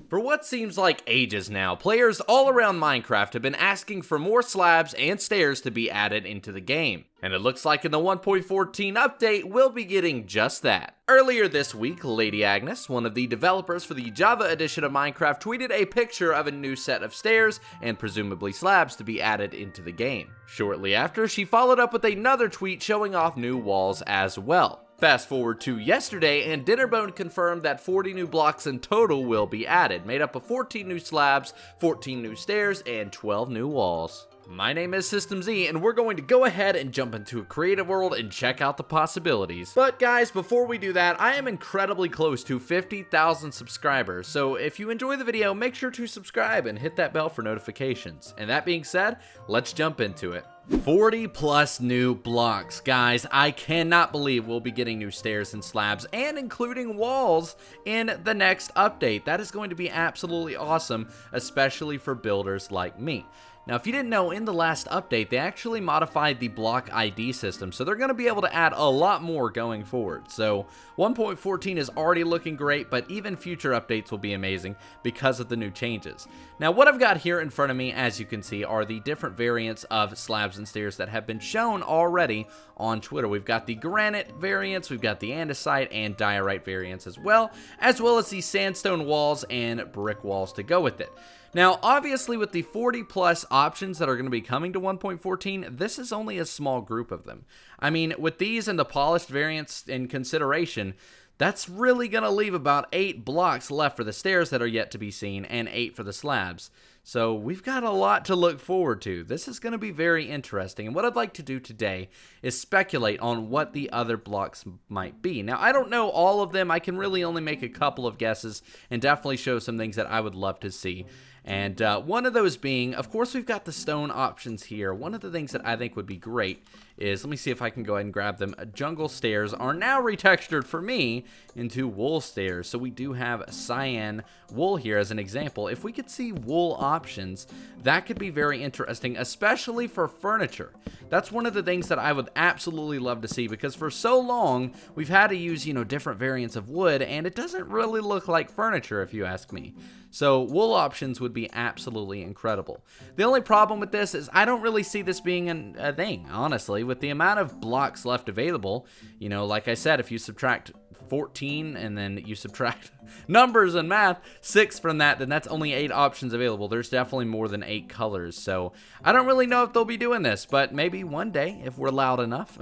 For what seems like ages now, players all around Minecraft have been asking for more slabs and stairs to be added into the game. And it looks like in the 1.14 update, we'll be getting just that. Earlier this week, Lady Agnes, one of the developers for the Java edition of Minecraft, tweeted a picture of a new set of stairs and presumably slabs to be added into the game. Shortly after, she followed up with another tweet showing off new walls as well. Fast forward to yesterday, and Dinnerbone confirmed that 40 new blocks in total will be added, made up of 14 new slabs, 14 new stairs, and 12 new walls. My name is System Z, and we're going to go ahead and jump into a creative world and check out the possibilities. But guys, before we do that, I am incredibly close to 50,000 subscribers, so if you enjoy the video, make sure to subscribe and hit that bell for notifications. And that being said, let's jump into it. 40 plus new blocks. Guys, I cannot believe we'll be getting new stairs and slabs and including walls in the next update. That is going to be absolutely awesome, especially for builders like me. Now, if you didn't know, in the last update, they actually modified the block ID system, so they're going to be able to add a lot more going forward. So 1.14 is already looking great, but even future updates will be amazing because of the new changes. Now, what I've got here in front of me, as you can see, are the different variants of slabs and stairs that have been shown already on Twitter. We've got the granite variants, we've got the andesite and diorite variants as well as the sandstone walls and brick walls to go with it. Now, obviously, with the 40 plus options that are going to be coming to 1.14, this is only a small group of them. I mean, with these and the polished variants in consideration, that's really going to leave about 8 blocks left for the stairs that are yet to be seen and 8 for the slabs. So we've got a lot to look forward to. This is going to be very interesting, and what I'd like to do today is speculate on what the other blocks might be. Now, I don't know all of them. I can really only make a couple of guesses and definitely show some things that I would love to see. And one of those being, of course, we've got the stone options here. One of the things that I think would be great is, let me see if I can go ahead and grab them. Jungle stairs are now retextured for me into wool stairs. So we do have cyan wool here as an example. If we could see wool options, that could be very interesting, especially for furniture. That's one of the things that I would absolutely love to see, because for so long we've had to use, different variants of wood, and it doesn't really look like furniture if you ask me. So wool options would be absolutely incredible. The only problem with this is I don't really see this being a thing, honestly. With the amount of blocks left available, like I said, if you subtract 14 and then you subtract numbers and math 6 from that, then that's only 8 options available. There's definitely more than 8 colors, so I don't really know if they'll be doing this, but maybe one day if we're loud enough.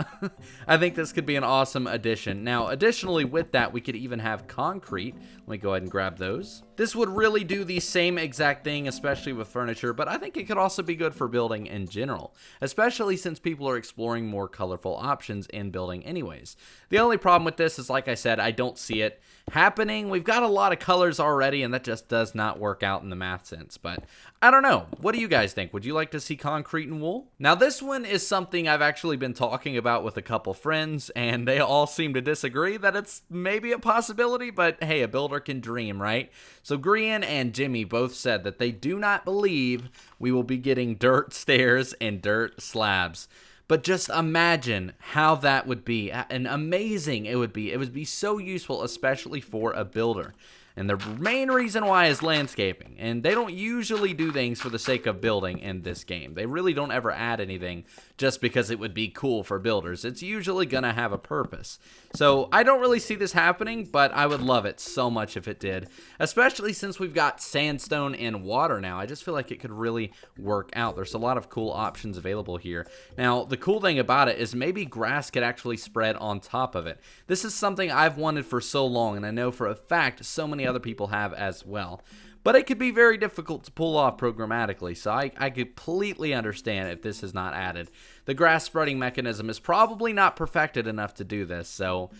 I think this could be an awesome addition. Now, additionally with that, we could even have concrete. Let me go ahead and grab those. This would really do the same exact thing, especially with furniture, but I think it could also be good for building in general, especially since people are exploring more colorful options in building anyways. The only problem with this is, like I said, I don't see it happening. We've got a lot of colors already, and that just does not work out in the math sense, but I don't know. What do you guys think? Would you like to see concrete and wool? Now, this one is something I've actually been talking about with a couple friends, and they all seem to disagree that it's maybe a possibility, but hey, a builder can dream, right? So Grian and Jimmy both said that they do not believe we will be getting dirt stairs and dirt slabs. But just imagine how that would be, and amazing it would be. It would be so useful, especially for a builder. And the main reason why is landscaping. And they don't usually do things for the sake of building in this game. They really don't ever add anything just because it would be cool for builders. It's usually gonna have a purpose. So I don't really see this happening, but I would love it so much if it did. Especially since we've got sandstone and water now. I just feel like it could really work out. There's a lot of cool options available here. Now, the cool thing about it is maybe grass could actually spread on top of it. This is something I've wanted for so long, and I know for a fact so many other people have as well. But it could be very difficult to pull off programmatically, so I completely understand if this is not added. The grass spreading mechanism is probably not perfected enough to do this, so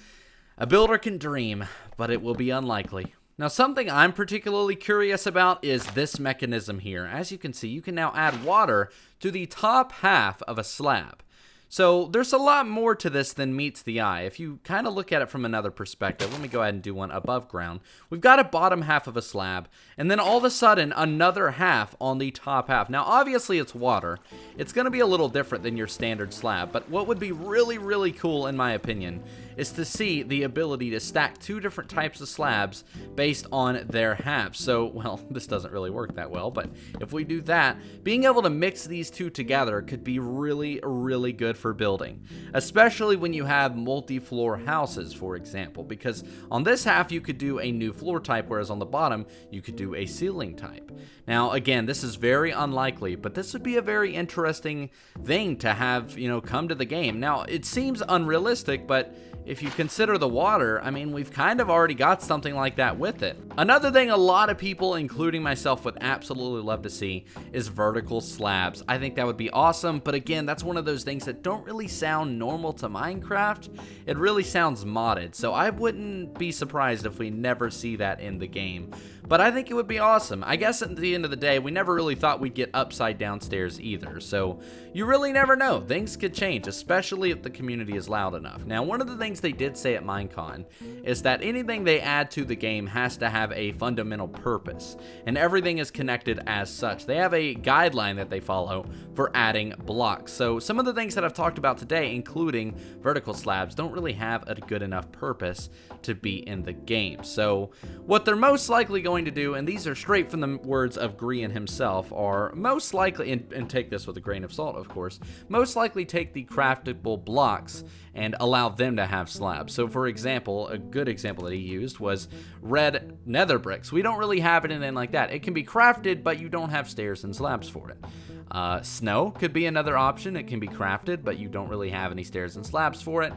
a builder can dream, but it will be unlikely. Now, something I'm particularly curious about is this mechanism here. As you can see, you can now add water to the top half of a slab. So there's a lot more to this than meets the eye. If you kind of look at it from another perspective, let me go ahead and do one above ground. We've got a bottom half of a slab, and then all of a sudden another half on the top half. Now obviously it's water. It's going to be a little different than your standard slab, but what would be really, really cool in my opinion is to see the ability to stack two different types of slabs based on their halves. So, well, this doesn't really work that well, but if we do that, being able to mix these two together could be really, really good for building, especially when you have multi-floor houses, for example, because on this half you could do a new floor type, whereas on the bottom you could do a ceiling type. Now, again, this is very unlikely, but this would be a very interesting thing to have, come to the game. Now, it seems unrealistic, but if you consider the water, I mean, we've kind of already got something like that with it. Another thing a lot of people, including myself, would absolutely love to see is vertical slabs. I think that would be awesome, but again, that's one of those things that don't really sound normal to Minecraft. It really sounds modded, so I wouldn't be surprised if we never see that in the game. But I think it would be awesome. I guess at the end of the day, we never really thought we'd get upside down stairs either, so you really never know. Things could change, especially if the community is loud enough. Now, one of the things they did say at Minecon is that anything they add to the game has to have a fundamental purpose, and everything is connected as such. They have a guideline that they follow for adding blocks. So some of the things that I've talked about today, including vertical slabs, don't really have a good enough purpose to be in the game. So what they're most likely going to do, and these are straight from the words of Grian himself, are most likely, and take this with a grain of salt, of course, most likely take the craftable blocks and allow them to have slabs. So for example, a good example that he used was red nether bricks. We don't really have anything like that. It can be crafted, but you don't have stairs and slabs for it. Snow could be another option. It can be crafted, but you don't really have any stairs and slabs for it.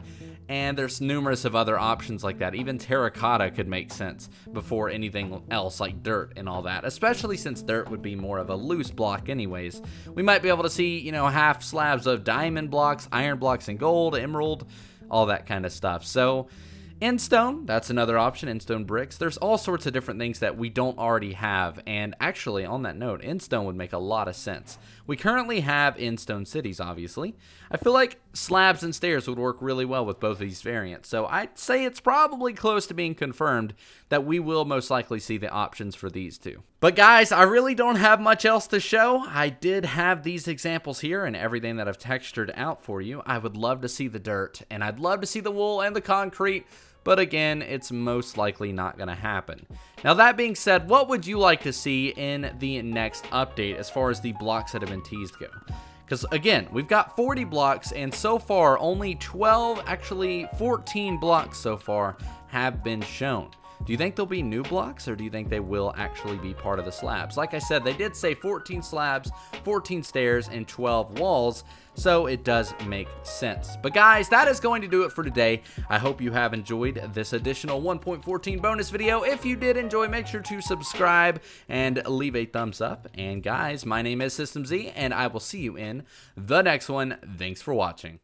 And there's numerous of other options like that. Even terracotta could make sense before anything else like dirt and all that, especially since dirt would be more of a loose block anyways. We might be able to see, half slabs of diamond blocks, iron blocks, and gold, emerald, all that kind of stuff. So Endstone, that's another option, Endstone bricks. There's all sorts of different things that we don't already have, and actually, on that note, Endstone would make a lot of sense. We currently have Endstone cities, obviously. I feel like slabs and stairs would work really well with both of these variants, so I'd say it's probably close to being confirmed that we will most likely see the options for these two. But guys, I really don't have much else to show. I did have these examples here and everything that I've textured out for you. I would love to see the dirt, and I'd love to see the wool and the concrete, but again, it's most likely not going to happen. Now, that being said, what would you like to see in the next update as far as the blocks that have been teased go? Because again, we've got 40 blocks, and so far only 14 blocks so far have been shown. Do you think there'll be new blocks, or do you think they will actually be part of the slabs? Like I said, they did say 14 slabs, 14 stairs, and 12 walls, so it does make sense. But guys, that is going to do it for today. I hope you have enjoyed this additional 1.14 bonus video. If you did enjoy, make sure to subscribe and leave a thumbs up. And guys, my name is System Z, and I will see you in the next one. Thanks for watching.